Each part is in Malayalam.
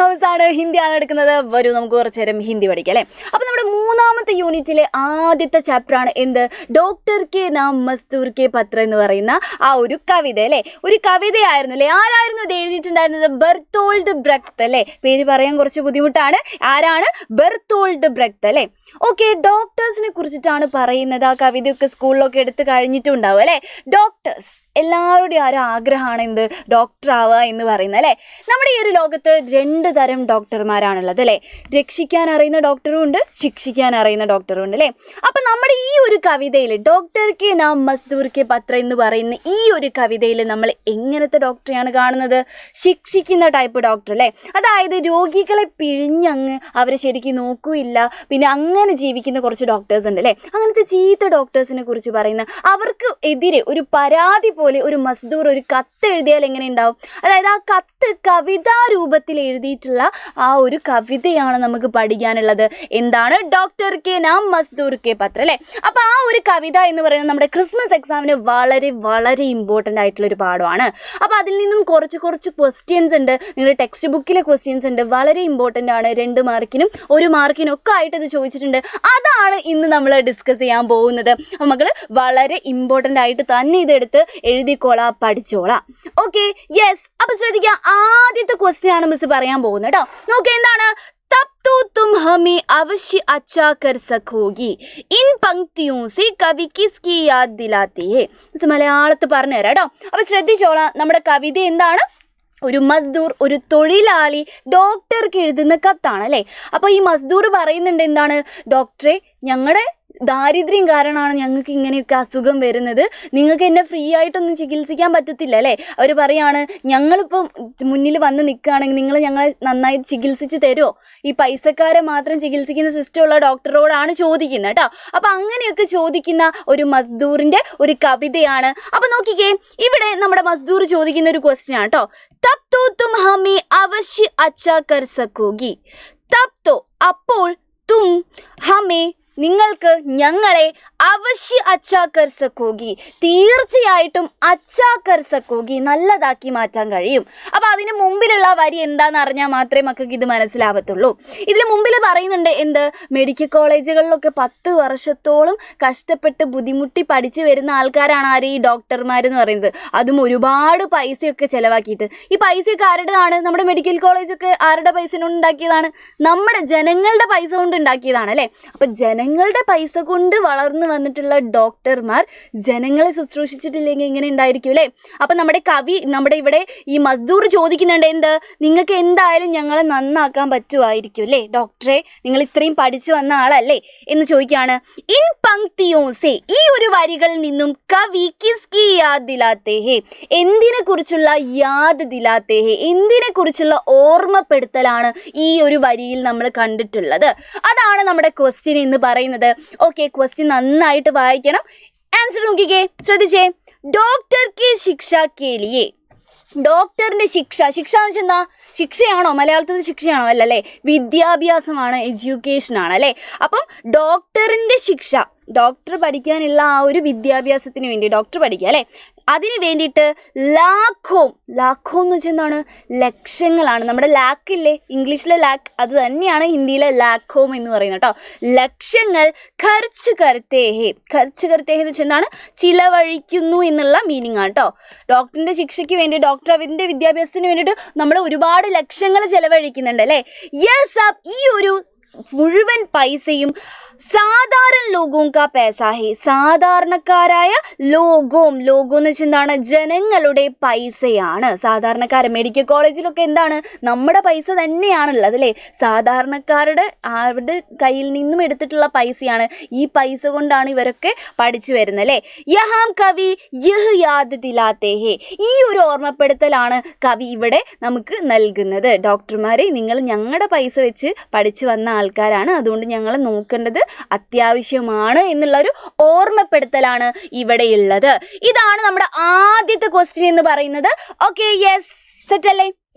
ഹൗസാണ്, ഹിന്ദിയാണ് എടുക്കുന്നത്. വരൂ നമുക്ക് കുറച്ച് നേരം ഹിന്ദി പഠിക്കാം അല്ലേ. അപ്പോൾ നമ്മുടെ മൂന്നാമത്തെ യൂണിറ്റിലെ ആദ്യത്തെ ചാപ്റ്ററാണ് എന്ത്, ഡോക്ടർ കെ നാം മസ്ദൂർ കെ പത്ര എന്ന് പറയുന്ന ആ ഒരു കവിത അല്ലേ. ഒരു കവിതയായിരുന്നു അല്ലേ. ആരായിരുന്നു ഇത് എഴുതിയിട്ടുണ്ടായിരുന്നത്? ബെർത്തോൾഡ് ബ്രെക്റ്റ് അല്ലേ. പേര് പറയാൻ കുറച്ച് ബുദ്ധിമുട്ടാണ്. ആരാണ്? ബെർത്തോൾഡ് ബ്രെക്റ്റ് അല്ലേ. ഓക്കെ, ഡോക്ടേഴ്സിനെ കുറിച്ചിട്ടാണ് പറയുന്നത്. ആ കവിതയൊക്കെ സ്കൂളിലൊക്കെ എടുത്ത് കഴിഞ്ഞിട്ടുണ്ടാവും അല്ലേ. ഡോക്ടേഴ്സ് എല്ലാവരുടെയും ആരോ ആഗ്രഹമാണ് എന്ത്, ഡോക്ടർ ആവുക എന്ന് പറയുന്നത് അല്ലേ. നമ്മുടെ ഈ ഒരു ലോകത്ത് 2 തരം ഡോക്ടർമാരാണുള്ളത് അല്ലേ. രക്ഷിക്കാൻ അറിയുന്ന ഡോക്ടറും ഉണ്ട്, ശിക്ഷിക്കാൻ അറിയുന്ന ഡോക്ടറും ഉണ്ട് അല്ലേ. അപ്പം നമ്മുടെ ഈ ഒരു കവിതയിൽ ഡോക്ടർ കെ നാം മസ്ദൂർ കെ പത്ര എന്ന് പറയുന്ന ഈ ഒരു കവിതയിൽ നമ്മൾ എങ്ങനത്തെ ഡോക്ടറെയാണ് കാണുന്നത്? ശിക്ഷിക്കുന്ന ടൈപ്പ് ഡോക്ടർ അല്ലേ. അതായത് രോഗികളെ പിഴിഞ്ഞങ്ങ് അവരെ ശരിക്കും നോക്കൂല്ല, പിന്നെ അങ്ങനെ ജീവിക്കുന്ന കുറച്ച് ഡോക്ടേഴ്സ് ഉണ്ട് അല്ലേ. അങ്ങനത്തെ ചീത്ത ഡോക്ടേഴ്സിനെ കുറിച്ച് പറയുന്ന, അവർക്ക് എതിരെ ഒരു പരാതി പോലെ ഒരു മസ്ദൂർ ഒരു കത്ത് എഴുതിയാൽ എങ്ങനെ ഉണ്ടാവും? അതായത് ആ കത്ത് കവിതാ രൂപത്തിൽ എഴുതിയിട്ടുള്ള ആ ഒരു കവിതയാണ് നമുക്ക് പഠിക്കാനുള്ളത്. എന്താണ്? ഡോക്ടർ കെ നാം മസ്ദൂർ കെ പത്ര അല്ലേ. അപ്പോൾ ആ ഒരു കവിത എന്ന് പറയുന്നത് നമ്മുടെ ക്രിസ്മസ് എക്സാമിന് വളരെ വളരെ ഇമ്പോർട്ടൻ്റ് ആയിട്ടുള്ളൊരു പാഠമാണ്. അപ്പോൾ അതിൽ നിന്നും കുറച്ച് ക്വസ്റ്റ്യൻസ് ഉണ്ട്, നിങ്ങളുടെ ടെക്സ്റ്റ് ബുക്കിലെ ക്വസ്റ്റ്യൻസ് ഉണ്ട്, വളരെ ഇമ്പോർട്ടൻ്റ് ആണ്. 2 മാർക്കിനും 1 മാർക്കിനും ഒക്കെ ആയിട്ട് ഇത് ചോദിച്ചിട്ടുണ്ട്. അതാണ് ഇന്ന് നമ്മൾ ഡിസ്കസ് ചെയ്യാൻ പോകുന്നത്. മക്കൾ വളരെ ഇമ്പോർട്ടൻ്റ് ആയിട്ട് തന്നെ ഇതെടുത്ത് എഴുതിക്കോളാം, പഠിച്ചോളാം. Okay, yes. അപ്പോൾ ശ്രദ്ധിക്കുക, ആദ്യത്തെ ക്വസ്റ്റ്യൻ ആണ് മിസ് പറയാൻ പോകുന്നത് കേട്ടോ. നോക്കുക, എന്താണ്? तब तो तुम हमें अवश्य अच्छा कर सकोगी इन पंक्तियों से कवि किसकी याद दिलाती है. മിസ് മലയാളത്തിൽ പറഞ്ഞു തരാം കേട്ടോ. അപ്പോൾ ശ്രദ്ധിച്ചോളാം, നമ്മുടെ കവിത എന്താണ്? ഒരു മസ്ദൂർ, ഒരു തൊഴിലാളി ഡോക്ടർക്ക് എഴുതുന്ന കത്താണ് അല്ലേ. അപ്പോൾ ഈ മസ്ദൂർ പറയുന്നുണ്ട് എന്താണ്? ഡോക്ടറെ, ഞങ്ങളുടെ ദാരിദ്ര്യം കാരണമാണ് ഞങ്ങൾക്ക് ഇങ്ങനെയൊക്കെ അസുഖം വരുന്നത്. നിങ്ങൾക്ക് എന്നെ ഫ്രീ ആയിട്ടൊന്നും ചികിത്സിക്കാൻ പറ്റത്തില്ല അല്ലേ. അവർ പറയാണ്, ഞങ്ങളിപ്പം മുന്നിൽ വന്ന് നിൽക്കുകയാണെങ്കിൽ നിങ്ങൾ ഞങ്ങളെ നന്നായിട്ട് ചികിത്സിച്ച് തരുമോ? ഈ പൈസക്കാരെ മാത്രം ചികിത്സിക്കുന്ന സിസ്റ്റമുള്ള ഡോക്ടറോടാണ് ചോദിക്കുന്നത് കേട്ടോ. അപ്പോൾ അങ്ങനെയൊക്കെ ചോദിക്കുന്ന ഒരു മസ്ദൂറിൻ്റെ ഒരു കവിതയാണ്. അപ്പോൾ നോക്കിക്കേ, ഇവിടെ നമ്മുടെ മസ്ദൂർ ചോദിക്കുന്ന ഒരു ക്വസ്റ്റ്യൻ ആണ് കേട്ടോ. തബ് തോ തും ഹമേ അവശ്യ അച്ഛാ കർ സക്കോഗി. തബ് തോ അപ്പോൾ, തും ഹമേ നിങ്ങൾക്ക്, ഞങ്ങളെ, അവശ്യ അച്ഛാ കർ സക്കോഗി തീർച്ചയായിട്ടും അച്ഛാ കർ സക്കോഗി നല്ലതാക്കി മാറ്റാൻ കഴിയും. അപ്പോൾ അതിന് മുമ്പിലുള്ള വരി എന്താണെന്ന് അറിഞ്ഞാൽ മാത്രമേ മക്കൾക്ക് ഇത് മനസ്സിലാവത്തുള്ളൂ. ഇതിന് മുമ്പിൽ പറയുന്നുണ്ട് എന്ത്, മെഡിക്കൽ കോളേജുകളിലൊക്കെ 10 വർഷത്തോളം കഷ്ടപ്പെട്ട് ബുദ്ധിമുട്ടി പഠിച്ചു വരുന്ന ആൾക്കാരാണ് ആര്? ഈ ഡോക്ടർമാരെന്ന് പറയുന്നത്. അതും ഒരുപാട് പൈസയൊക്കെ ചിലവാക്കിയിട്ട്. ഈ പൈസയൊക്കെ ആരുടേതാണ്? നമ്മുടെ മെഡിക്കൽ കോളേജൊക്കെ ആരുടെ പൈസ കൊണ്ട് ഉണ്ടാക്കിയതാണ്? നമ്മുടെ ജനങ്ങളുടെ പൈസ കൊണ്ട് ഉണ്ടാക്കിയതാണ് അല്ലേ. അപ്പം ജനങ്ങളുടെ പൈസ കൊണ്ട് വളർന്നു വന്നിട്ടുള്ള ഡോക്ടർമാർ ജനങ്ങളെ ശുശ്രൂഷിച്ചിട്ടില്ലെങ്കിൽ എങ്ങനെ ഉണ്ടായിരിക്കും അല്ലേ. അപ്പം നമ്മുടെ ഇവിടെ ഈ മസ്ദൂർ ചോദിക്കുന്നുണ്ട് എന്ത്, നിങ്ങൾക്ക് എന്തായാലും ഞങ്ങളെ നന്നാക്കാൻ പറ്റുമായിരിക്കും അല്ലേ ഡോക്ടറെ, നിങ്ങൾ ഇത്രയും പഠിച്ചു വന്ന ആളല്ലേ എന്ന് ചോദിക്കുകയാണ്. ഇൻ പങ്ക്തിയോസെ, ഈ ഒരു വരികളിൽ നിന്നും കവി കിസ്കി യാദ് ദിലാത്തേ ഹേ, എന്തിനെ കുറിച്ചുള്ള യാദ് ദിലാത്തേ ഹേ, എന്തിനെ കുറിച്ചുള്ള ഓർമ്മപ്പെടുത്തലാണ് ഈ ഒരു വരിയിൽ നമ്മൾ കണ്ടിട്ടുള്ളത്. അതാണ് നമ്മുടെ ക്വസ്റ്റ്യൻ എന്ന് പറയുന്നത്. ഓക്കെ, ക്വസ്റ്റ്യൻ നന്നായിട്ട് വായിക്കണം. ആൻസർ നോക്കിക്കേ, ശ്രദ്ധിച്ചേ. ഡോക്ടർ കി ശിക്ഷ കെ ലിയേ, ഡോക്ടറിൻ്റെ ശിക്ഷ എന്ന് വെച്ചാൽ എന്താ? ശിക്ഷയാണോ? മലയാളത്തിൽ ശിക്ഷയാണോ? അല്ലല്ലേ, വിദ്യാഭ്യാസമാണ്, എഡ്യൂക്കേഷനാണ് അല്ലേ. അപ്പം ഡോക്ടറിൻ്റെ ശിക്ഷ, ഡോക്ടർ പഠിക്കാനുള്ള ആ ഒരു വിദ്യാഭ്യാസത്തിന് വേണ്ടി ഡോക്ടർ പഠിക്കുക അല്ലേ, അതിന് വേണ്ടിയിട്ട് ലാഖോ എന്ന് വെച്ചാൽ എന്താണ്? ലക്ഷങ്ങളാണ്. നമ്മുടെ ലാക്കില്ലേ, ഇംഗ്ലീഷിലെ ലാക്ക്, അത് തന്നെയാണ് ഹിന്ദിയിലെ ലാഖോം എന്ന് പറയുന്നത് കേട്ടോ. ലക്ഷങ്ങൾ ഖർച്ച് കർത്തേഹേ എന്ന് വെച്ചാൽ എന്താണ്? ചിലവഴിക്കുന്നു എന്നുള്ള മീനിങ് ആണ് കേട്ടോ. ഡോക്ടറിൻ്റെ ശിക്ഷയ്ക്ക് വേണ്ടി, ഡോക്ടർ അവൻ്റെ വിദ്യാഭ്യാസത്തിന് വേണ്ടിയിട്ട് നമ്മൾ ഒരുപാട് ലക്ഷങ്ങൾ ചിലവഴിക്കുന്നുണ്ട് അല്ലേ. യെസ്, ഈ ഒരു മുഴുവൻ പൈസയും സാധാരണ ലോകോം കാ പൈസ ഹേ, സാധാരണക്കാരായ ലോകം എന്ന് വെച്ചാൽ എന്താണ്? ജനങ്ങളുടെ പൈസയാണ്. സാധാരണക്കാരൻ മെഡിക്കൽ കോളേജിലൊക്കെ എന്താണ്? നമ്മുടെ പൈസ തന്നെയാണുള്ളത് അല്ലേ. സാധാരണക്കാരുടെ അവരുടെ കയ്യിൽ നിന്നും എടുത്തിട്ടുള്ള പൈസയാണ്. ഈ പൈസ കൊണ്ടാണ് ഇവരൊക്കെ പഠിച്ചു വരുന്നത് അല്ലേ. യഹാം കവി യഹ് യാദ് ദിലാത്തേ ഹേ, ഈ ഒരു ഓർമ്മപ്പെടുത്തലാണ് കവി ഇവിടെ നമുക്ക് നൽകുന്നത്. ഡോക്ടർമാരെ, നിങ്ങൾ ഞങ്ങളുടെ പൈസ വെച്ച് പഠിച്ചു വന്ന ആൾക്കാരാണ്, അതുകൊണ്ട് ഞങ്ങൾ നോക്കേണ്ടത് അത്യാവശ്യമാണ് എന്നുള്ളൊരു ഓർമ്മപ്പെടുത്തലാണ് ഇവിടെയുള്ളത്. ഇതാണ് നമ്മുടെ ആദ്യത്തെ ക്വസ്റ്റ്യൻ എന്ന് പറയുന്നത്. ഓക്കെ, യെസ്, സെറ്റ് അല്ലേ.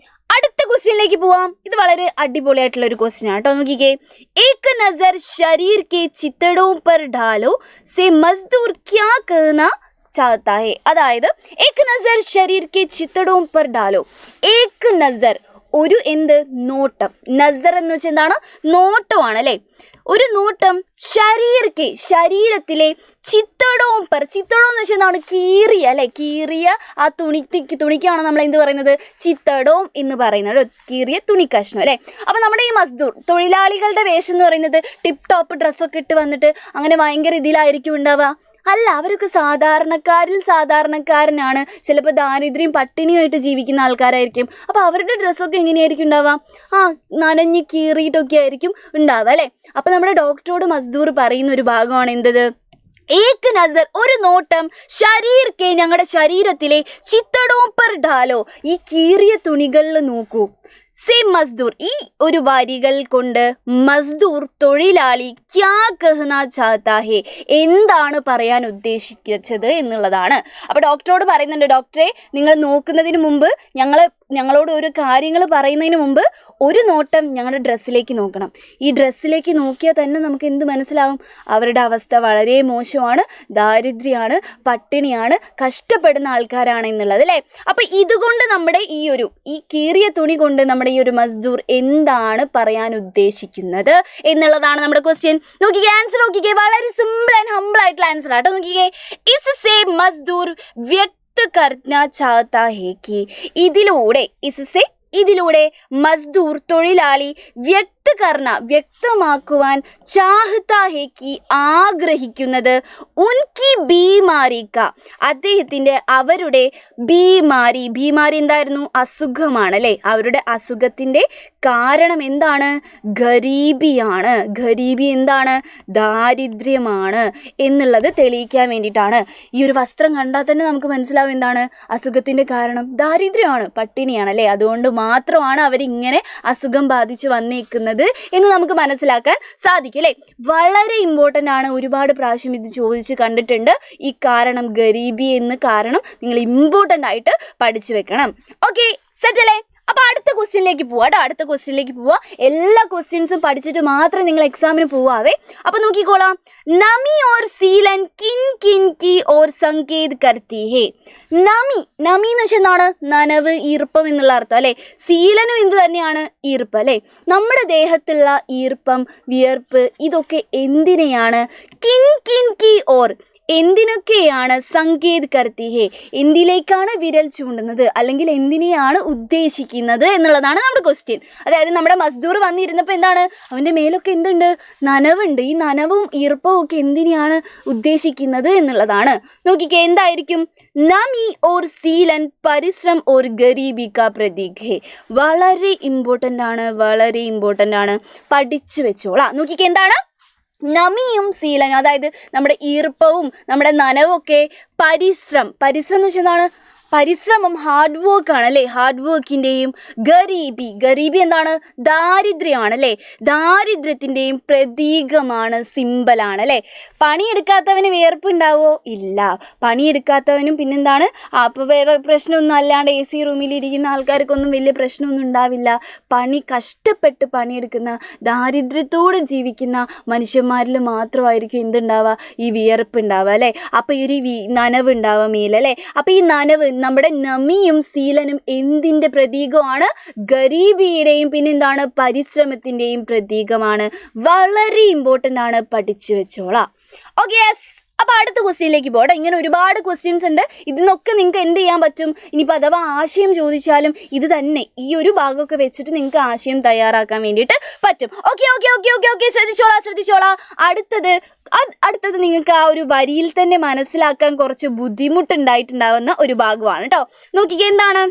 അടുത്ത ക്വസ്റ്റ്യനിലേക്ക് പോവാം. ഇത് വളരെ അടിപൊളിയായിട്ടുള്ള ഒരു ക്വസ്റ്റ്യൻ ആണ് കേട്ടോ. നോക്കിക്കേ. ഏക് നസർ ശരീർ കെ ചിത്തടോ പർ ഡാലോ സെ മസ്ദൂർ ക്യാ കഹനാ ചാഹता है. അതായത് ഏക് നസർ ശരീർ കെ ചിത്തടോ പർ ഡാലോ, ഏക് നസർ ഒരു എന്ത് നോട്ടം. നസർ എന്ന് വെച്ചാൽ എന്താണ്? നോട്ടമാണ് അല്ലേ. ഒരു നോട്ടം ശരീരത്തിലെ ചിത്തടവും ചിത്തടം എന്ന് വെച്ചാൽ എന്താണ്? കീറിയ അല്ലെ, കീറിയ ആ തുണിക്കാണ് നമ്മൾ എന്ത് പറയുന്നത്? ചിത്തടവും എന്ന് പറയുന്നത്, കീറിയ തുണി കഷ്ണം അല്ലെ. അപ്പൊ നമ്മുടെ ഈ മസ്ദൂർ തൊഴിലാളികളുടെ വേഷം എന്ന് പറയുന്നത് ടിപ്പ് ടോപ്പ് ഡ്രസ്സൊക്കെ ഇട്ട് വന്നിട്ട് അങ്ങനെ ഭയങ്കര ഇതിലായിരിക്കും ഉണ്ടാവുക? അല്ല, അവരൊക്കെ സാധാരണക്കാരിൽ സാധാരണക്കാരനാണ്. ചിലപ്പോൾ ദാരിദ്ര്യം പട്ടിണിയുമായിട്ട് ജീവിക്കുന്ന ആൾക്കാരായിരിക്കും. അപ്പോൾ അവരുടെ ഡ്രസ്സൊക്കെ എങ്ങനെയായിരിക്കും ഉണ്ടാവുക? നനഞ്ഞ് കീറിയിട്ടൊക്കെ ആയിരിക്കും ഉണ്ടാവുക അല്ലേ. അപ്പോൾ നമ്മുടെ ഡോക്ടറോട് മസ്ദൂർ പറയുന്ന ഒരു ഭാഗമാണ് എന്തത്? ഏക് നസർ, ഒരു നോട്ടം, ഞങ്ങളുടെ ശരീരത്തിലെ ചിത്തടോം പർ ഡാലോ, ഈ കീറിയ തുണികളിൽ നോക്കൂ. സേ മസ്ദൂർ, ഈ ഒരു വരികൾ കൊണ്ട് മസ്ദൂർ തൊഴിലാളി ക്യാ കഹ്നാ ചാഹതാ ഹേ, എന്താണ് പറയാൻ ഉദ്ദേശിച്ചത് എന്നുള്ളതാണ്. അപ്പോൾ ഡോക്ടറോട് പറയുന്നുണ്ട്, ഡോക്ടറെ നിങ്ങൾ നോക്കുന്നതിന് മുമ്പ് ഞങ്ങളോട് ഒരു കാര്യങ്ങൾ പറയുന്നതിന് മുമ്പ് ഒരു നോട്ടം ഞങ്ങളുടെ ഡ്രസ്സിലേക്ക് നോക്കണം. ഈ ഡ്രസ്സിലേക്ക് നോക്കിയാൽ തന്നെ നമുക്ക് എന്ത് മനസ്സിലാവും? അവരുടെ അവസ്ഥ വളരെ മോശമാണ്, ദാരിദ്ര്യമാണ്, പട്ടിണിയാണ്, കഷ്ടപ്പെടുന്ന ആൾക്കാരാണ് എന്നുള്ളത് അല്ലേ. അപ്പം ഇതുകൊണ്ട് നമ്മുടെ ഈ കീറിയ തുണി കൊണ്ട് നമ്മുടെ ഈ ഒരു മസ്ദൂർ എന്താണ് പറയാൻ ഉദ്ദേശിക്കുന്നത് എന്നുള്ളതാണ് നമ്മുടെ ക്വസ്റ്റ്യൻ. നോക്കിക്കേ, ആൻസർ നോക്കിക്കേ, വളരെ സിമ്പിൾ ആൻഡ് ഹംബിൾ ആയിട്ടുള്ള ആൻസർ ആട്ടോ. നോക്കിക്കേ, ഇസ് സേ മസ്ദൂർ കർന ചാഹതാ ഹേ കി, ഇതിലൂടെ മസ്ദൂർ തൊഴിലാളി വ്യക്തമാക്കുവാൻ ചാഹതാ ഹേ കി, ആഗ്രഹിക്കുന്നത് ഉൻകി ബീമാരി ക, അവരുടെ ബീമാരി എന്തായിരുന്നു? അസുഖമാണ് അല്ലേ. അവരുടെ അസുഖത്തിൻ്റെ കാരണം എന്താണ്? ഗരീബിയാണ്. ഗരീബി എന്താണ്? ദാരിദ്ര്യമാണ് എന്നുള്ളത് തെളിയിക്കാൻ വേണ്ടിയിട്ടാണ്. ഈ ഒരു വസ്ത്രം കണ്ടാൽ തന്നെ നമുക്ക് മനസ്സിലാവും എന്താണ് അസുഖത്തിൻ്റെ കാരണം? ദാരിദ്ര്യമാണ്, പട്ടിണിയാണ് അല്ലേ. അതുകൊണ്ട് മാത്രമാണ് അവരിങ്ങനെ അസുഖം ബാധിച്ച് വന്നേക്കുന്നത് എന്ന് നമുക്ക് മനസ്സിലാക്കാൻ സാധിക്കും അല്ലേ. വളരെ ഇമ്പോർട്ടൻ്റ് ആണ്, ഒരുപാട് പ്രാവശ്യം ഇത് ചോദിച്ച് കണ്ടിട്ടുണ്ട്. ഈ കാരണം, ഗരീബി എന്ന കാരണം നിങ്ങൾ ഇമ്പോർട്ടൻ്റ് ആയിട്ട് പഠിച്ചു വെക്കണം. ഓക്കെ, സെറ്റ് അല്ലേ. അപ്പോൾ അടുത്ത ക്വസ്റ്റ്യനിലേക്ക് പോവാം. എല്ലാ ക്വസ്റ്റ്യൻസും പഠിച്ചിട്ട് മാത്രം നിങ്ങൾ എക്സാമിന് പോവാവേ. അപ്പോൾ നോക്കിക്കോളാം. നമി ഓർ സീലൻ കിൻ കി ഓർ സങ്കേത് കർത്തി ഹേ. നമി എന്ന് വെച്ചാൽ എന്താണ്? നനവ്, ഈർപ്പം എന്നുള്ള അർത്ഥം അല്ലേ. സീലനും എന്ത് തന്നെയാണ്? ഈർപ്പം അല്ലേ. നമ്മുടെ ദേഹത്തുള്ള ഈർപ്പം, വിയർപ്പ്, ഇതൊക്കെ എന്തിനെയാണ്? കിൻ കി ഓർ, എന്തിനൊക്കെയാണ്? സങ്കേത് കർത്തി ഹേ, എന്തിലേക്കാണ് വിരൽ ചൂണ്ടുന്നത്, അല്ലെങ്കിൽ എന്തിനെയാണ് ഉദ്ദേശിക്കുന്നത് എന്നുള്ളതാണ് നമ്മുടെ ക്വസ്റ്റ്യൻ. അതായത് നമ്മുടെ മസ്ദൂർ വന്നിരുന്നപ്പോൾ എന്താണ്? അവൻ്റെ മേലൊക്കെ എന്തുണ്ട്? നനവുണ്ട്. ഈ നനവും ഈർപ്പവും ഒക്കെ എന്തിനെയാണ് ഉദ്ദേശിക്കുന്നത് എന്നുള്ളതാണ്. നോക്കിക്കേ, എന്തായിരിക്കും? നമി ഓർ സീലൻ പരിശ്രം ഓർ ഗരീബി കാ പ്രതീക് ഹേ. വളരെ ഇമ്പോർട്ടൻ്റ് ആണ്, പഠിച്ചു വെച്ചോളാം. നോക്കിക്കേ, എന്താണ്? നമിയും സീലനും, അതായത് നമ്മുടെ ഈർപ്പവും നമ്മുടെ നനവും ഒക്കെ പരിശ്രം എന്ന് വെച്ചാൽ എന്താണ്? പരിശ്രമം, ഹാർഡ് വർക്കാണ് അല്ലേ. ഹാർഡ് വർക്കിൻ്റെയും ഗരീബി എന്താണ്? ദാരിദ്ര്യമാണ് അല്ലേ. ദാരിദ്ര്യത്തിൻ്റെയും പ്രതീകമാണ്, സിമ്പലാണ് അല്ലേ. പണിയെടുക്കാത്തവന് വിയർപ്പുണ്ടാവോ? ഇല്ല. പണിയെടുക്കാത്തവനും പിന്നെന്താണ്? അപ്പോൾ വേറെ പ്രശ്നമൊന്നും അല്ലാണ്ട് AC റൂമിലിരിക്കുന്ന ആൾക്കാർക്കൊന്നും വലിയ പ്രശ്നമൊന്നും ഉണ്ടാവില്ല. കഷ്ടപ്പെട്ട് പണിയെടുക്കുന്ന, ദാരിദ്ര്യത്തോടെ ജീവിക്കുന്ന മനുഷ്യന്മാരിൽ മാത്രമായിരിക്കും എന്തുണ്ടാവുക? ഈ വിയർപ്പ് ഉണ്ടാവുക അല്ലേ. അപ്പോൾ ഈ ഒരു നനവ് ഉണ്ടാവുക മേലല്ലേ. അപ്പോൾ ഈ നനവ്, നമ്മുടെ നമിയും സീലനും എന്തിൻ്റെ പ്രതീകമാണ്? ഗരീബിയുടെയും പിന്നെന്താണ്? പരിശ്രമത്തിൻ്റെയും പ്രതീകമാണ്. വളരെ ഇമ്പോർട്ടൻ്റ് ആണ്, പഠിച്ചു വെച്ചോളാം. Okay, yes. അപ്പോൾ അടുത്ത ക്വസ്റ്റ്യനിലേക്ക് പോകട്ടെ. ഇങ്ങനെ ഒരുപാട് ക്വസ്റ്റ്യൻസ് ഉണ്ട്. ഇതിനൊക്കെ നിങ്ങൾക്ക് എന്ത് ചെയ്യാൻ പറ്റും? ഇനിയിപ്പോൾ അഥവാ ആശയം ചോദിച്ചാലും ഇത് തന്നെ, ഈ ഒരു ഭാഗമൊക്കെ വെച്ചിട്ട് നിങ്ങൾക്ക് ആശയം തയ്യാറാക്കാൻ വേണ്ടിയിട്ട് പറ്റും. ഓക്കെ, ശ്രദ്ധിച്ചോളാം. അടുത്തത് നിങ്ങൾക്ക് ആ ഒരു വരിയിൽ തന്നെ മനസ്സിലാക്കാൻ കുറച്ച് ബുദ്ധിമുട്ടുണ്ടായിട്ടുണ്ടാവുന്ന ഒരു ഭാഗമാണ് കേട്ടോ. നോക്കിക്കേ, എന്താണ്?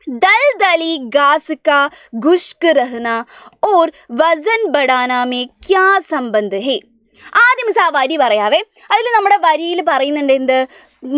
दलदली घास का खुश्क रहना और वजन बढ़ाना में क्या संबंध है? ആദ്യം ആ വരി പറയാവേ. അതിൽ നമ്മുടെ വരിയിൽ പറയുന്നുണ്ട് എന്ത്?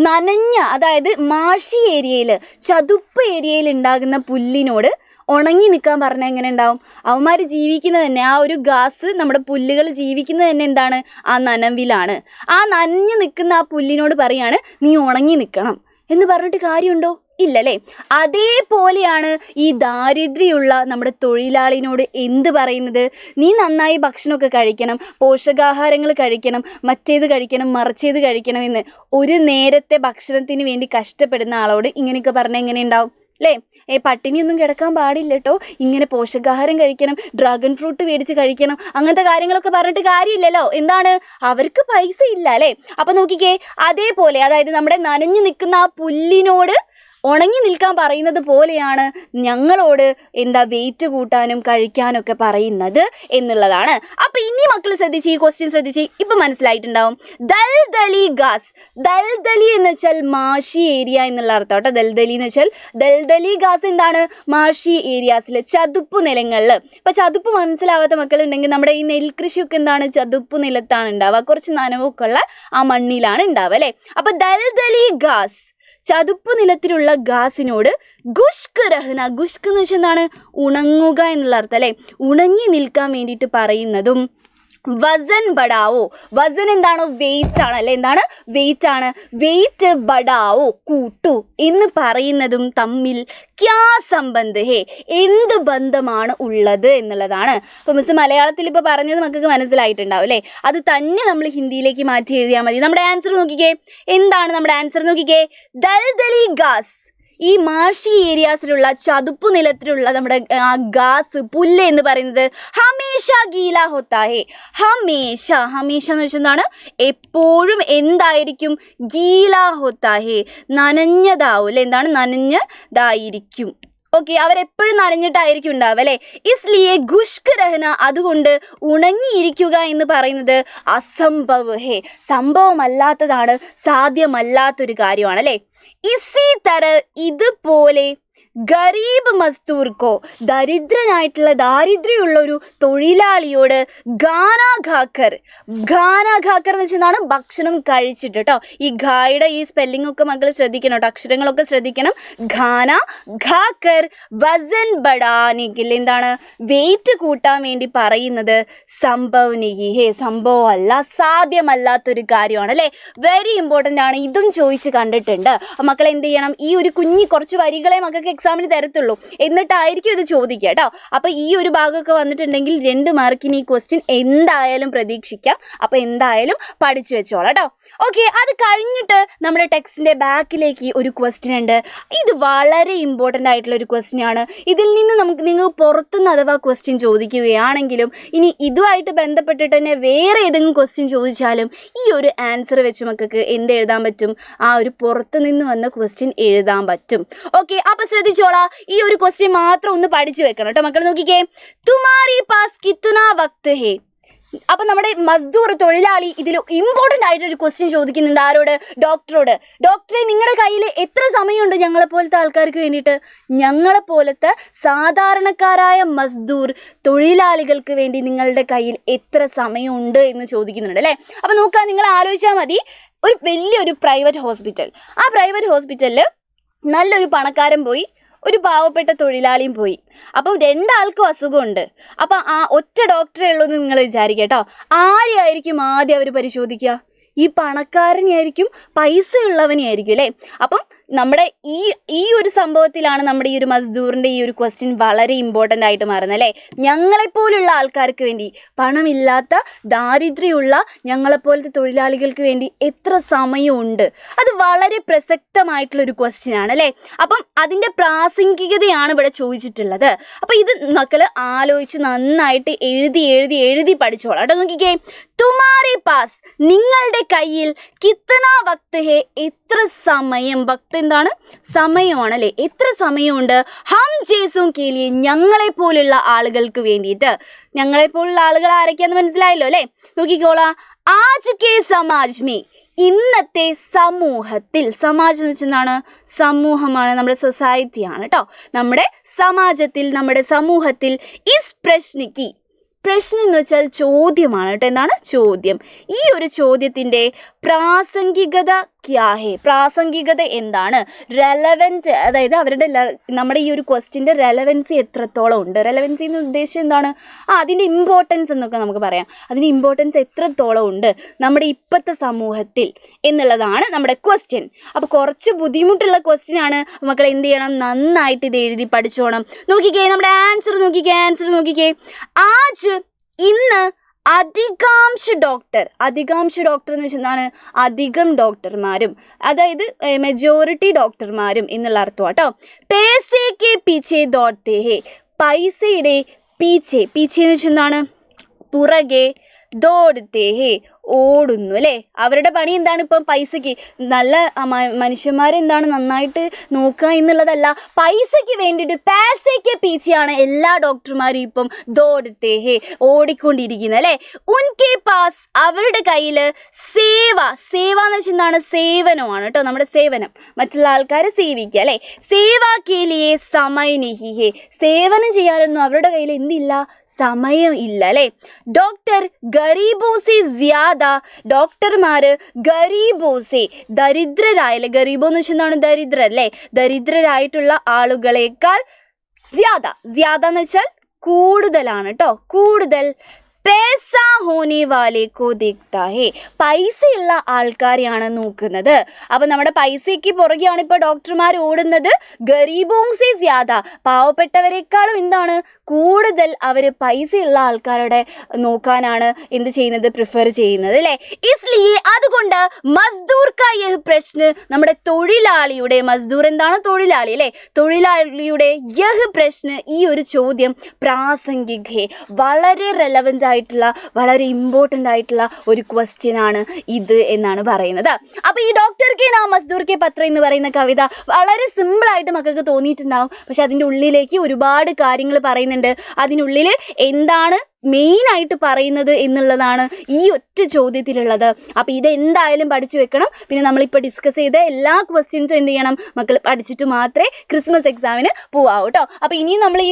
നനഞ്ഞ, അതായത് മാഷി ഏരിയയിൽ, ചതുപ്പ് ഏരിയയിൽ ഉണ്ടാകുന്ന പുല്ലിനോട് ഉണങ്ങി നിൽക്കാൻ പറഞ്ഞാൽ എങ്ങനെ ഉണ്ടാവും? അവന്മാർ ജീവിക്കുന്നത് തന്നെ, ആ ഒരു ഗ്യാസ്, നമ്മുടെ പുല്ലുകൾ ജീവിക്കുന്നത് തന്നെ എന്താണ്? ആ നനവിലാണ്. ആ നനഞ്ഞു നിൽക്കുന്ന ആ പുല്ലിനോട് പറയാണ് നീ ഉണങ്ങി നിൽക്കണം എന്ന് പറഞ്ഞിട്ട് കാര്യമുണ്ടോ? ഇല്ലല്ലേ. അതേപോലെയാണ് ഈ ദാരിദ്ര്യമുള്ള നമ്മുടെ തൊഴിലാളിനോട് എന്ത് പറയുന്നത്? നീ നന്നായി ഭക്ഷണമൊക്കെ കഴിക്കണം, പോഷകാഹാരങ്ങൾ കഴിക്കണം, മറ്റേത് കഴിക്കണം, മറിച്ചേത് കഴിക്കണം എന്ന് ഒരു നേരത്തെ ഭക്ഷണത്തിന് വേണ്ടി കഷ്ടപ്പെടുന്ന ആളോട് ഇങ്ങനെയൊക്കെ പറഞ്ഞാൽ എങ്ങനെ ഉണ്ടാവും? അല്ലേ? പട്ടിണിയൊന്നും കിടക്കാൻ പാടില്ല കേട്ടോ, ഇങ്ങനെ പോഷകാഹാരം കഴിക്കണം, ഡ്രാഗൺ ഫ്രൂട്ട് മേടിച്ച് കഴിക്കണം, അങ്ങനത്തെ കാര്യങ്ങളൊക്കെ പറഞ്ഞിട്ട് കാര്യമില്ലല്ലോ. എന്താണ്, അവർക്ക് പൈസ ഇല്ല അല്ലേ? അപ്പം നോക്കിക്കേ, അതേപോലെ അതായത് നമ്മുടെ നനഞ്ഞു നിൽക്കുന്ന ആ പുല്ലിനോട് ഉണങ്ങി നിൽക്കാൻ പറയുന്നത് പോലെയാണ് ഞങ്ങളോട് എന്താ വെയിറ്റ് കൂട്ടാനും കഴിക്കാനൊക്കെ പറയുന്നത് എന്നുള്ളതാണ്. അപ്പം ഇനി മക്കൾ ശ്രദ്ധിച്ച് ഈ ക്വസ്റ്റ്യൻ ശ്രദ്ധിച്ച് ഇപ്പം മനസ്സിലായിട്ടുണ്ടാവും. ദൽദലി ഗാസ്, ദൽദലി എന്ന് വെച്ചാൽ മാഷി ഏരിയ എന്നുള്ള അർത്ഥം കേട്ടോ. ദൽദലി എന്ന് വെച്ചാൽ ദൽദലി ഗാസ് എന്താണ്, മാഷി ഏരിയാസിൽ, ചതുപ്പ് നിലങ്ങളിൽ. ഇപ്പം ചതുപ്പ് മനസ്സിലാവാത്ത മക്കളുണ്ടെങ്കിൽ നമ്മുടെ ഈ നെൽകൃഷിയൊക്കെ എന്താണ്, ചതുപ്പ് നിലത്താണ് ഉണ്ടാവുക, കുറച്ച് നനവൊക്കെ ഉള്ള ആ മണ്ണിലാണ് ഉണ്ടാവുക അല്ലേ? അപ്പം ദൽദലി ഗാസ്, ചതുപ്പ് നിലത്തിലുള്ള ഗാസിനോട് ഗുഷ്ക് രഹ്ന, ഗുഷ്ക് എന്ന് വെച്ചാൽ എന്താണ്, ഉണങ്ങുക എന്നുള്ള അർത്ഥം അല്ലേ? ഉണങ്ങി നിൽക്കാൻ വേണ്ടിയിട്ട് പറയുന്നതും വസൻ ബടാവോ, വസൻ എന്താണ്, വെയിറ്റ് ആണ് അല്ലേ? എന്താണ്, വെയിറ്റ് ആണ്. വെയിറ്റ് ബടാവോ, കൂട്ടു എന്ന് പറയുന്നതും തമ്മിൽ ക്യാ സംബന്ധ് ഹേ, എന്ത് ബന്ധമാണ് ഉള്ളത് എന്നുള്ളതാണ്. അപ്പോൾ മിസ് മലയാളത്തിൽ ഇപ്പോൾ പറഞ്ഞത് നമുക്ക് മനസ്സിലായിട്ടുണ്ടാവും അല്ലേ? അത് തന്നെ നമ്മൾ ഹിന്ദിയിലേക്ക് മാറ്റി എഴുതിയാൽ മതി. നമ്മുടെ ആൻസർ നോക്കിക്കേ, എന്താണ് നമ്മുടെ ആൻസർ നോക്കിക്കേ, ദൽദലി ഗാസ്. ഈ മാർഷി ഏരിയാസിലുള്ള ചതുപ്പ് നിലത്തിലുള്ള നമ്മുടെ ഗാസ്, പുല്ല് എന്ന് പറയുന്നത് ഹമേഷ ഗീല ഹോത്താഹേ, ഹമേഷ, ഹമേഷ എന്ന് വെച്ചാൽ എന്താണ്, എപ്പോഴും എന്തായിരിക്കും, ഗീല ഹോത്താഹേ, നനഞ്ഞതാവും അല്ലേ? എന്താണ്, നനഞ്ഞതായിരിക്കും. ഓക്കെ, അവരെപ്പോഴും നനഞ്ഞിട്ടായിരിക്കും ഉണ്ടാവുക അല്ലേ? ഇസ്ലിയെ ഗുഷ്ക് രഹന, അതുകൊണ്ട് ഉണങ്ങിയിരിക്കുക എന്ന് പറയുന്നത് അസംഭവ് ഹേ, സംഭവമല്ലാത്തതാണ്, സാധ്യമല്ലാത്തൊരു കാര്യമാണ് അല്ലേ? ഇസി തര, ഇതുപോലെ ഗരീബ് മസ്ദൂർക്കോ, ദരിദ്രനായിട്ടുള്ള ദാരിദ്ര്യമുള്ള ഒരു തൊഴിലാളിയോട് ഖാനാ ഖാക്കർ, ഖാനാ ഖാക്കർ എന്ന് വെച്ചാൽ ഭക്ഷണം കഴിച്ചിട്ട് കേട്ടോ. ഈ ഖായുടെ ഈ സ്പെല്ലിംഗ് ഒക്കെ മക്കൾ ശ്രദ്ധിക്കണം കേട്ടോ, അക്ഷരങ്ങളൊക്കെ ശ്രദ്ധിക്കണം. ഖാനാ ഖാക്കർ വസൻ ബടാനിക്കിൽ, എന്താണ്, വെയിറ്റ് കൂട്ടാൻ വേണ്ടി പറയുന്നത് സംഭവ് നഹീ ഹേ, സംഭവമല്ല, സാധ്യമല്ലാത്തൊരു കാര്യമാണ് അല്ലേ? വെരി ഇമ്പോർട്ടൻ്റ് ആണ്, ഇതും ചോദിച്ച് കണ്ടിട്ടുണ്ട്. മക്കൾ എന്ത് ചെയ്യണം, ഈ ഒരു കുറച്ച് വരികളെ മക്കൾക്ക് എക്സാമിന് തരത്തുള്ളൂ, എന്നിട്ടായിരിക്കും ഇത് ചോദിക്കുക കേട്ടോ. അപ്പോൾ ഈ ഒരു ഭാഗമൊക്കെ വന്നിട്ടുണ്ടെങ്കിൽ 2 മാർക്കിന് ഈ ക്വസ്റ്റ്യൻ എന്തായാലും പ്രതീക്ഷിക്കാം. അപ്പോൾ എന്തായാലും പഠിച്ചു വെച്ചോളാം കേട്ടോ. ഓക്കെ, അത് കഴിഞ്ഞിട്ട് നമ്മുടെ ടെക്സ്റ്റിൻ്റെ ബാക്കിലേക്ക് ഒരു ക്വസ്റ്റ്യൻ ഉണ്ട്. ഇത് വളരെ ഇമ്പോർട്ടൻ്റ് ആയിട്ടുള്ള ഒരു ക്വസ്റ്റ്യൻ ആണ്. ഇതിൽ നിന്ന് നിങ്ങൾ പുറത്തുനിന്ന് അഥവാ ക്വസ്റ്റ്യൻ ചോദിക്കുകയാണെങ്കിലും ഇനി ഇതുമായിട്ട് ബന്ധപ്പെട്ടിട്ട് തന്നെ വേറെ ഏതെങ്കിലും ക്വസ്റ്റ്യൻ ചോദിച്ചാലും ഈ ഒരു ആൻസർ വെച്ച് മക്കൾക്ക് എന്ത് എഴുതാൻ പറ്റും, ആ ഒരു പുറത്തു നിന്ന് വന്ന ക്വസ്റ്റ്യൻ എഴുതാൻ പറ്റും. ഓക്കെ, അപ്പോൾ ശ്രദ്ധിച്ചോളാം, ഈ ഒരു ക്വസ്റ്റ്യൻ മാത്രം ഒന്ന് പഠിച്ചു വെക്കണം കേട്ടോ മക്കൾ. നോക്കിക്കേ, തുമാരി പാസ് കിത്ന വക്ത് ഹേ. അപ്പം നമ്മുടെ മസ്ദൂർ തൊഴിലാളി ഇതിൽ ഇമ്പോർട്ടൻ്റ് ആയിട്ടൊരു ക്വസ്റ്റ്യൻ ചോദിക്കുന്നുണ്ട്. ആരോട്? ഡോക്ടറോട്. ഡോക്ടറെ, നിങ്ങളുടെ കയ്യിൽ എത്ര സമയമുണ്ട് ഞങ്ങളെപ്പോലത്തെ ആൾക്കാർക്ക് വേണ്ടിയിട്ട്, ഞങ്ങളെപ്പോലത്തെ സാധാരണക്കാരായ മസ്ദൂർ തൊഴിലാളികൾക്ക് വേണ്ടി നിങ്ങളുടെ കയ്യിൽ എത്ര സമയമുണ്ട് എന്ന് ചോദിക്കുന്നുണ്ട് അല്ലേ? അപ്പം നോക്കുക, നിങ്ങൾ ആലോചിച്ചാൽ മതി, ഒരു വലിയൊരു പ്രൈവറ്റ് ഹോസ്പിറ്റൽ, ആ പ്രൈവറ്റ് ഹോസ്പിറ്റലിൽ നല്ലൊരു പണക്കാരൻ പോയി, ഒരു പാവപ്പെട്ട തൊഴിലാളിയും പോയി. അപ്പം 2 ആൾക്കും അസുഖമുണ്ട്. അപ്പം ആ ഒറ്റ ഡോക്ടറേ ഉള്ളൂ എന്ന് നിങ്ങൾ വിചാരിക്കുക കേട്ടോ. ആരെയായിരിക്കും ആദ്യം അവർ പരിശോധിക്കുക? ഈ പണക്കാരനെയായിരിക്കും, പൈസ ഉള്ളവനെയായിരിക്കും അല്ലേ? അപ്പം നമ്മുടെ ഈ ഒരു സംഭവത്തിലാണ് നമ്മുടെ ഈ ഒരു മസ്ദൂറിൻ്റെ ഈ ഒരു ക്വസ്റ്റ്യൻ വളരെ ഇമ്പോർട്ടൻ്റ് ആയിട്ട് മാറുന്നത് അല്ലേ? ഞങ്ങളെപ്പോലുള്ള ആൾക്കാർക്ക് വേണ്ടി, പണമില്ലാത്ത ദാരിദ്ര്യമുള്ള ഞങ്ങളെപ്പോലത്തെ തൊഴിലാളികൾക്ക് വേണ്ടി എത്ര സമയമുണ്ട്, അത് വളരെ പ്രസക്തമായിട്ടുള്ളൊരു ക്വസ്റ്റ്യൻ ആണ് അല്ലേ? അപ്പം അതിൻ്റെ പ്രാസംഗികതയാണ് ഇവിടെ ചോദിച്ചിട്ടുള്ളത്. അപ്പം ഇത് മക്കൾ ആലോചിച്ച് നന്നായിട്ട് എഴുതി പഠിച്ചോളാം കേട്ടോ. നോക്കിക്കേ, തുമാരി പാസ്, നിങ്ങളുടെ കയ്യിൽ, കിത്തന വക്ത് ഹേ, എത്ര സമയം, വക്ത് എന്താണ്, സമയമാണ് അല്ലേ? എത്ര സമയമുണ്ട്, ഹം ജേസും കേലിയെ, ഞങ്ങളെപ്പോലുള്ള ആളുകൾക്ക് വേണ്ടിയിട്ട്. ഞങ്ങളെപ്പോലുള്ള ആളുകൾ ആരൊക്കെയാന്ന് മനസ്സിലായല്ലോ അല്ലേ? നോക്കിക്കോളാം, ആജ് കെ സമാജ് മേ, ഇന്നത്തെ സമൂഹത്തിൽ, സമാജ് എന്ന് വെച്ചാൽ എന്താണ്, സമൂഹമാണ്, നമ്മുടെ സൊസൈറ്റിയാണ് കേട്ടോ. നമ്മുടെ സമാജത്തിൽ, നമ്മുടെ സമൂഹത്തിൽ, ഇസ് പ്രശ്നിക്ക്, പ്രശ്നം എന്ന് വെച്ചാൽ ചോദ്യമാണ് കേട്ടോ. എന്താണ് ചോദ്യം? ഈ ഒരു ചോദ്യത്തിൻ്റെ പ്രാസംഗികത ക്യാഹേ, പ്രാസംഗികത എന്താണ്, റെലവൻറ്റ്, അതായത് അവരുടെ നമ്മുടെ ഈ ഒരു ക്വസ്റ്റ്യൻ്റെ റെലവൻസി എത്രത്തോളം ഉണ്ട്. റെലവൻസി എന്ന് ഉദ്ദേശിച്ചത് എന്താണ്, അതിൻ്റെ ഇമ്പോർട്ടൻസ് എന്നൊക്കെ നമുക്ക് പറയാം. അതിൻ്റെ ഇമ്പോർട്ടൻസ് എത്രത്തോളം ഉണ്ട് നമ്മുടെ ഇപ്പോഴത്തെ സമൂഹത്തിൽ എന്നുള്ളതാണ് നമ്മുടെ ക്വസ്റ്റ്യൻ. അപ്പോൾ കുറച്ച് ബുദ്ധിമുട്ടുള്ള ക്വസ്റ്റ്യൻ ആണ് മക്കൾ. എന്ത് ചെയ്യണം, നന്നായിട്ട് ഇത് എഴുതി പഠിച്ചോണം. നോക്കിക്കേ, നമ്മുടെ ആൻസർ നോക്കിക്കേ, ആജ്, ഇന്ന്, അധികാംശ ഡോക്ടർ എന്ന് വെച്ചാൽ എന്താണ്? അധികം ഡോക്ടർമാരും, അതായത് മെജോറിറ്റി ഡോക്ടർമാരും എന്നുള്ള അർത്ഥം കേട്ടോ. പേസേക്ക് പീച്ചെ ദോഡ്തേ ഹേ, പൈസയുടെ പീച്ചെ എന്ന് വെച്ചാൽ എന്താണ്? പുറകെ, ദോഡ്തേ ഹേ, ഓടുന്നു അല്ലേ. അവരുടെ പണി എന്താണ്? ഇപ്പം പൈസയ്ക്ക് നല്ല മനുഷ്യന്മാരെന്താണ് നന്നായിട്ട് നോക്കുക എന്നുള്ളതല്ല, പൈസയ്ക്ക് വേണ്ടിയിട്ട് പാസയ്ക്ക് പീച്ചയാണ് എല്ലാ ഡോക്ടർമാരും ഇപ്പം ദോഡ്തേ ഹേ, ഓടിക്കൊണ്ടിരിക്കുന്നത് അല്ലേ. ഉൻകെ പാസ്, അവരുടെ കയ്യിൽ സേവ എന്ന് വെച്ചാൽ എന്താണ്? സേവനമാണ് കേട്ടോ, നമ്മുടെ സേവനം, മറ്റുള്ള ആൾക്കാരെ സേവിക്കുക അല്ലേ. സേവാ കേലിയെ സമയ നഹി ഹേ, സേവനം ചെയ്യാനൊന്നും അവരുടെ കയ്യിൽ എന്തില്ല? സമയം ഇല്ല അല്ലേ. ഡോക്ടർ ഗരീബോ സെ ജ്യാദ, ഡോക്ടർമാര് ഗരീബോസെ, ദരിദ്രരായല്ലേ. ഗരീബോ എന്ന് വെച്ചാൽ എന്താണ്? ദരിദ്രല്ലേ. ദരിദ്രരായിട്ടുള്ള ആളുകളെക്കാൾ ജ്യാദ എന്ന് വെച്ചാൽ കൂടുതലാണ് കേട്ടോ, കൂടുതൽ. പേസ ഹോനെ വാലെ കോ ദേഖ്താ ഹേ, പൈസയുള്ള ആൾക്കാരെയാണ് നോക്കുന്നത്. അപ്പം നമ്മുടെ പൈസയ്ക്ക് പുറകെയാണ് ഇപ്പോൾ ഡോക്ടർമാർ ഓടുന്നത്. ഗരീബോം സെ ജ്യാദ, പാവപ്പെട്ടവരെക്കാളും എന്താണ്? കൂടുതൽ അവർ പൈസയുള്ള ആൾക്കാരുടെ നോക്കാനാണ് എന്ത് ചെയ്യുന്നത്? പ്രിഫർ ചെയ്യുന്നത് അല്ലേ. ഇസ്ലിയെ, അതുകൊണ്ട് മസ്ദൂർ കാ യഹ് പ്രശ്ന, നമ്മുടെ തൊഴിലാളിയുടെ, മസ്ദൂർ എന്താണ്? തൊഴിലാളി അല്ലേ. തൊഴിലാളിയുടെ യഹ് പ്രശ്ന, ഈ ഒരു ചോദ്യം പ്രാസംഗിക് ഹേ, വളരെ റെലവൻ്റ് ആയിട്ടുള്ള, വളരെ ഇമ്പോർട്ടൻ്റ് ആയിട്ടുള്ള ഒരു ക്വസ്റ്റ്യൻ ആണ് ഇത് എന്നാണ് പറയുന്നത്. അപ്പോൾ ഈ ഡോക്ടർ കെ നാം മസ്ദൂർ കെ പത്ര എന്ന് പറയുന്ന കവിത വളരെ സിമ്പിളായിട്ട് മക്കൾക്ക് തോന്നിയിട്ടുണ്ടാവും. പക്ഷെ അതിൻ്റെ ഉള്ളിലേക്ക് ഒരുപാട് കാര്യങ്ങൾ പറയുന്നുണ്ട്. അതിനുള്ളിൽ എന്താണ് മെയിനായിട്ട് പറയുന്നത് എന്നുള്ളതാണ് ഈ ഒറ്റ ചോദ്യത്തിലുള്ളത്. അപ്പോൾ ഇതെന്തായാലും പഠിച്ചു വെക്കണം. പിന്നെ നമ്മളിപ്പോൾ ഡിസ്കസ് ചെയ്ത എല്ലാ ക്വസ്റ്റ്യൻസും എന്ത് ചെയ്യണം? മക്കൾ പഠിച്ചിട്ട് മാത്രമേ ക്രിസ്മസ് എക്സാമിന് പോവാവൂ കേട്ടോ. അപ്പോൾ ഇനിയും നമ്മൾ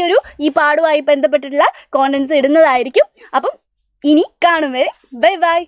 ഈ പാടുമായി ബന്ധപ്പെട്ടിട്ടുള്ള കോണ്ടൻസ് ഇടുന്നതായിരിക്കും. അപ്പം ഇനി കാണും വരെ ബൈ ബൈ.